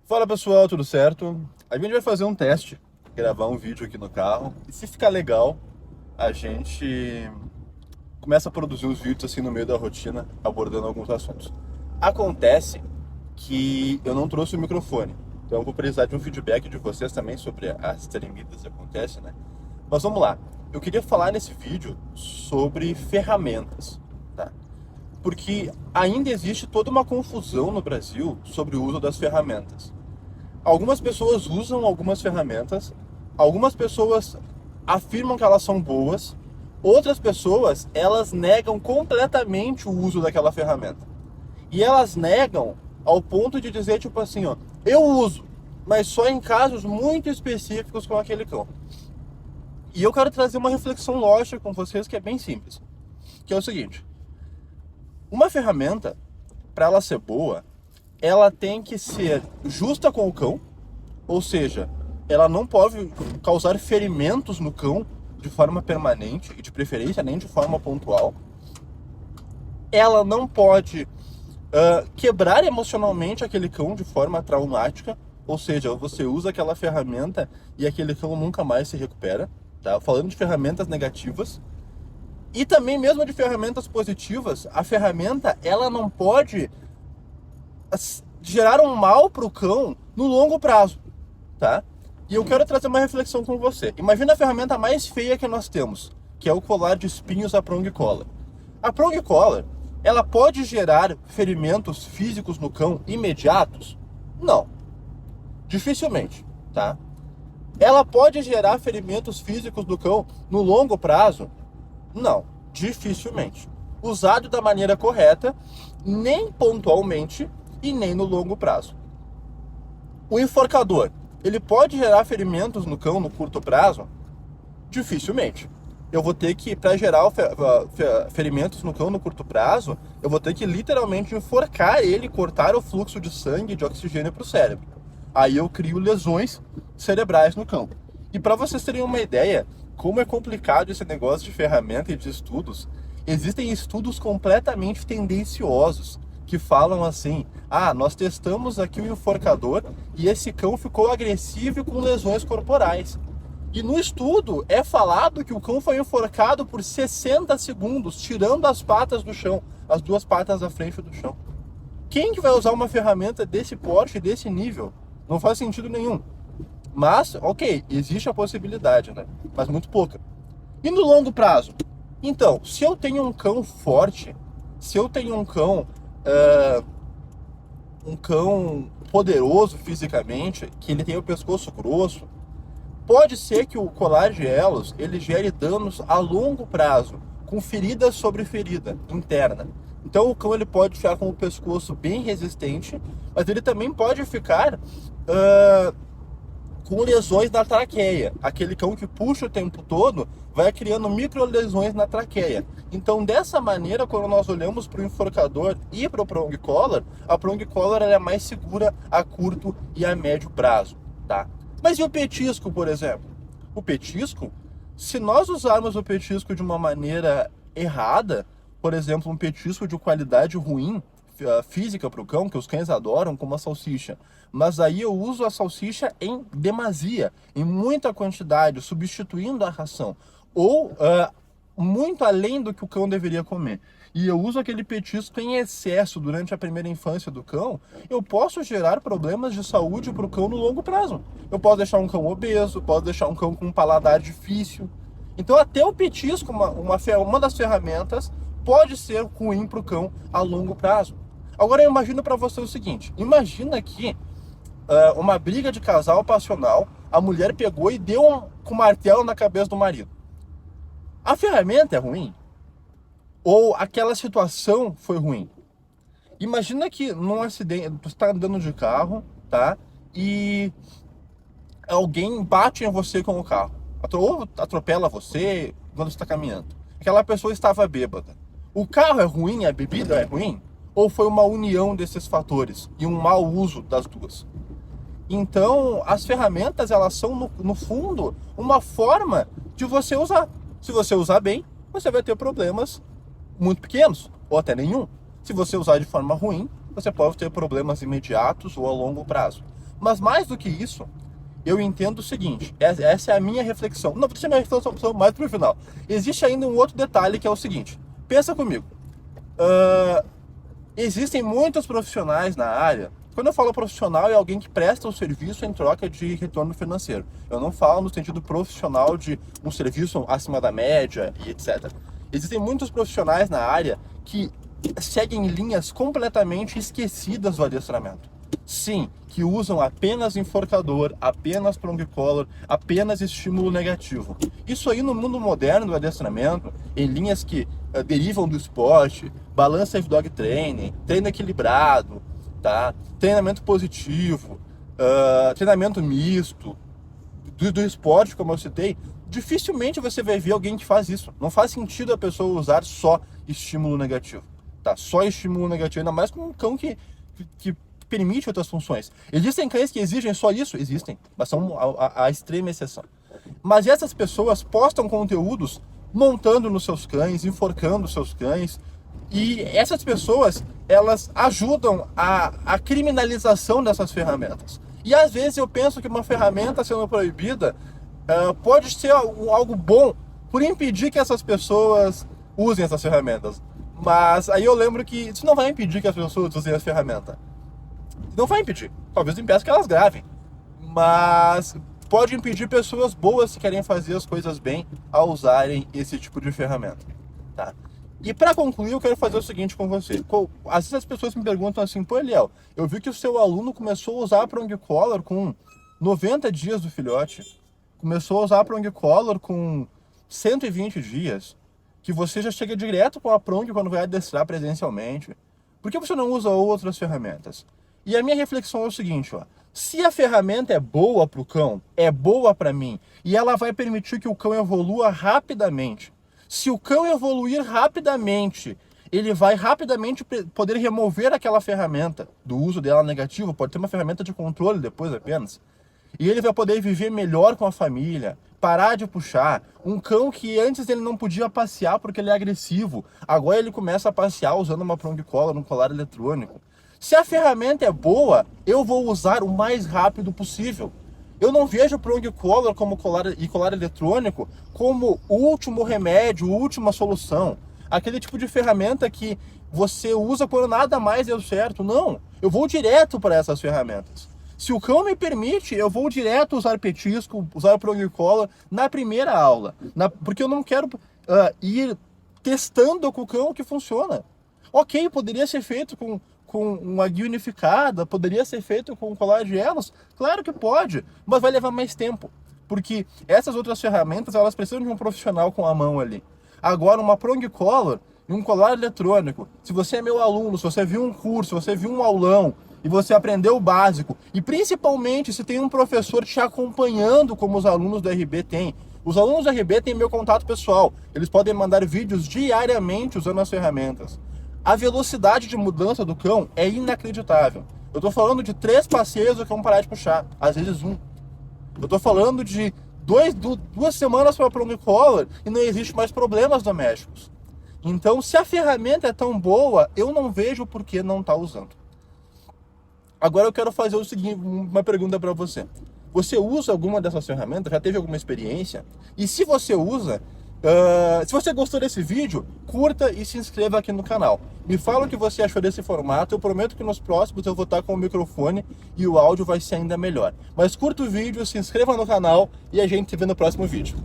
Fala pessoal, tudo certo? A gente vai fazer um teste, gravar um vídeo aqui no carro. E se ficar legal, a gente começa a produzir uns vídeos assim no meio da rotina, abordando alguns assuntos. Acontece que eu não trouxe o microfone, então eu vou precisar de um feedback de vocês também sobre as tremidas que acontecem, né? Mas vamos lá. Eu queria falar nesse vídeo sobre ferramentas, tá? Porque ainda existe toda uma confusão no Brasil sobre o uso das ferramentas. Algumas pessoas usam algumas ferramentas, algumas pessoas afirmam que elas são boas, outras pessoas, elas negam completamente o uso daquela ferramenta. E elas negam ao ponto de dizer, tipo assim, ó, eu uso, mas só em casos muito específicos com aquele cão. E eu quero trazer uma reflexão lógica com vocês que é bem simples, que é o seguinte: uma ferramenta, para ela ser boa, ela tem que ser justa com o cão, ou seja, ela não pode causar ferimentos no cão de forma permanente e de preferência nem de forma pontual. Ela não pode quebrar emocionalmente aquele cão de forma traumática, ou seja, você usa aquela ferramenta e aquele cão nunca mais se recupera, tá? Falando de ferramentas negativas. E também mesmo de ferramentas positivas, a ferramenta ela não pode gerar um mal para o cão no longo prazo, tá? E eu quero trazer uma reflexão com você. Imagina a ferramenta mais feia que nós temos, que é o colar de espinhos, a prong collar. A prong collar, ela pode gerar ferimentos físicos no cão imediatos? Não, dificilmente, tá? Ela pode gerar ferimentos físicos no cão no longo prazo? Não, dificilmente. Usado da maneira correta, nem pontualmente e nem no longo prazo. O enforcador, ele pode gerar ferimentos no cão no curto prazo? Dificilmente. Eu vou ter que, para gerar ferimentos no cão no curto prazo, eu vou ter que literalmente enforcar ele, cortar o fluxo de sangue e de oxigênio para o cérebro. Aí eu crio lesões cerebrais no cão. E para vocês terem uma ideia, como é complicado esse negócio de ferramenta e de estudos, existem estudos completamente tendenciosos que falam assim: nós testamos aqui o enforcador e esse cão ficou agressivo e com lesões corporais. E no estudo é falado que o cão foi enforcado por 60 segundos, tirando as patas do chão, as duas patas da frente do chão. Quem que vai usar uma ferramenta desse porte, desse nível? Não faz sentido nenhum. Mas, ok, existe a possibilidade, né? Mas muito pouca. E no longo prazo? Então, se eu tenho um cão forte, se eu tenho um cão poderoso fisicamente, que ele tem o pescoço grosso, pode ser que o colar de elos ele gere danos a longo prazo, com ferida sobre ferida interna. Então o cão ele pode ficar com o pescoço bem resistente, mas ele também pode ficar com lesões na traqueia. Aquele cão que puxa o tempo todo vai criando micro lesões na traqueia. Então, dessa maneira, quando nós olhamos para o enforcador e para o prong collar, a prong collar ela é mais segura a curto e a médio prazo, tá? Mas e o petisco, por exemplo? O petisco, se nós usarmos o petisco de uma maneira errada, por exemplo, um petisco de qualidade ruim, física para o cão, que os cães adoram, como a salsicha. Mas aí eu uso a salsicha em demasia, em muita quantidade, substituindo a ração. Ou muito além do que o cão deveria comer. E eu uso aquele petisco em excesso durante a primeira infância do cão, eu posso gerar problemas de saúde para o cão no longo prazo. Eu posso deixar um cão obeso, posso deixar um cão com um paladar difícil. Então até o petisco, uma das ferramentas, pode ser ruim para o cão a longo prazo. Agora eu imagino para você o seguinte: imagina que uma briga de casal passional, a mulher pegou e deu com um martelo na cabeça do marido. A ferramenta é ruim? Ou aquela situação foi ruim? Imagina que num acidente, tu está andando de carro, tá? E alguém bate em você com o carro. Ou atropela você quando você está caminhando. Aquela pessoa estava bêbada. O carro é ruim, a bebida é ruim? Ou foi uma união desses fatores e um mau uso das duas? Então, as ferramentas, elas são, no fundo, uma forma de você usar. Se você usar bem, você vai ter problemas muito pequenos, ou até nenhum. Se você usar de forma ruim, você pode ter problemas imediatos ou a longo prazo. Mas mais do que isso, eu entendo o seguinte, essa é a minha reflexão. Não, vou deixar minha reflexão mais pro final. Existe ainda um outro detalhe que é o seguinte, pensa comigo. Existem muitos profissionais na área. Quando eu falo profissional, é alguém que presta um serviço em troca de retorno financeiro. Eu não falo no sentido profissional de um serviço acima da média e etc. Existem muitos profissionais na área que seguem linhas completamente esquecidas do adestramento. Sim, que usam apenas enforcador, apenas prong collar, apenas estímulo negativo. Isso aí no mundo moderno do adestramento, em linhas que derivam do esporte, balance dog training, treino equilibrado, tá? Treinamento positivo, treinamento misto, do esporte, como eu citei, dificilmente você vai ver alguém que faz isso. Não faz sentido a pessoa usar só estímulo negativo, tá? Só estímulo negativo, ainda mais com um cão que permite outras funções. Existem cães que exigem só isso? Existem, mas são a extrema exceção. Mas essas pessoas postam conteúdos montando nos seus cães, enforcando os seus cães, e essas pessoas, elas ajudam a criminalização dessas ferramentas. E às vezes eu penso que uma ferramenta sendo proibida pode ser algo bom por impedir que essas pessoas usem essas ferramentas. Mas aí eu lembro que isso não vai impedir que as pessoas usem as ferramentas. Não vai impedir. Talvez impeça que elas gravem. Mas pode impedir pessoas boas que querem fazer as coisas bem a usarem esse tipo de ferramenta. Tá? E para concluir, eu quero fazer o seguinte com você. Às vezes as pessoas me perguntam assim, pô, Eliel, eu vi que o seu aluno começou a usar a prong collar com 90 dias do filhote. Começou a usar a prong collar com 120 dias. Que você já chega direto com a prong quando vai adestrar presencialmente. Por que você não usa outras ferramentas? E a minha reflexão é o seguinte, ó. Se a ferramenta é boa para o cão, é boa para mim, e ela vai permitir que o cão evolua rapidamente. Se o cão evoluir rapidamente, ele vai rapidamente poder remover aquela ferramenta do uso dela negativo, pode ter uma ferramenta de controle depois apenas. E ele vai poder viver melhor com a família, parar de puxar. Um cão que antes ele não podia passear porque ele é agressivo, agora ele começa a passear usando uma prong collar, um colar eletrônico. Se a ferramenta é boa, eu vou usar o mais rápido possível. Eu não vejo prong collar como colar eletrônico como o último remédio, a última solução. Aquele tipo de ferramenta que você usa quando nada mais deu certo. Não, eu vou direto para essas ferramentas. Se o cão me permite, eu vou direto usar petisco, usar prong collar na primeira aula. Porque eu não quero ir testando com o cão o que funciona. Ok, poderia ser feito com uma guia unificada, poderia ser feito com um colar de elos? Claro que pode, mas vai levar mais tempo. Porque essas outras ferramentas, elas precisam de um profissional com a mão ali. Agora, uma prong collar e um colar eletrônico, se você é meu aluno, se você viu um curso, se você viu um aulão, e você aprendeu o básico, e principalmente se tem um professor te acompanhando como os alunos do RB têm. Os alunos do RB têm meu contato pessoal, eles podem mandar vídeos diariamente usando as ferramentas. A velocidade de mudança do cão é inacreditável. Eu tô falando de 3 passeios o cão parar de puxar, às vezes 1. Eu tô falando de 2 semanas para prong collar e não existe mais problemas domésticos. Então, se a ferramenta é tão boa, eu não vejo por que não tá usando. Agora eu quero fazer o seguinte, uma pergunta para você. Você usa alguma dessas ferramentas? Já teve alguma experiência? E se você usa, se você gostou desse vídeo, curta e se inscreva aqui no canal. Me fala o que você achou desse formato. Eu prometo que nos próximos eu vou estar com o microfone e o áudio vai ser ainda melhor. Mas curta o vídeo, se inscreva no canal e a gente se vê no próximo vídeo.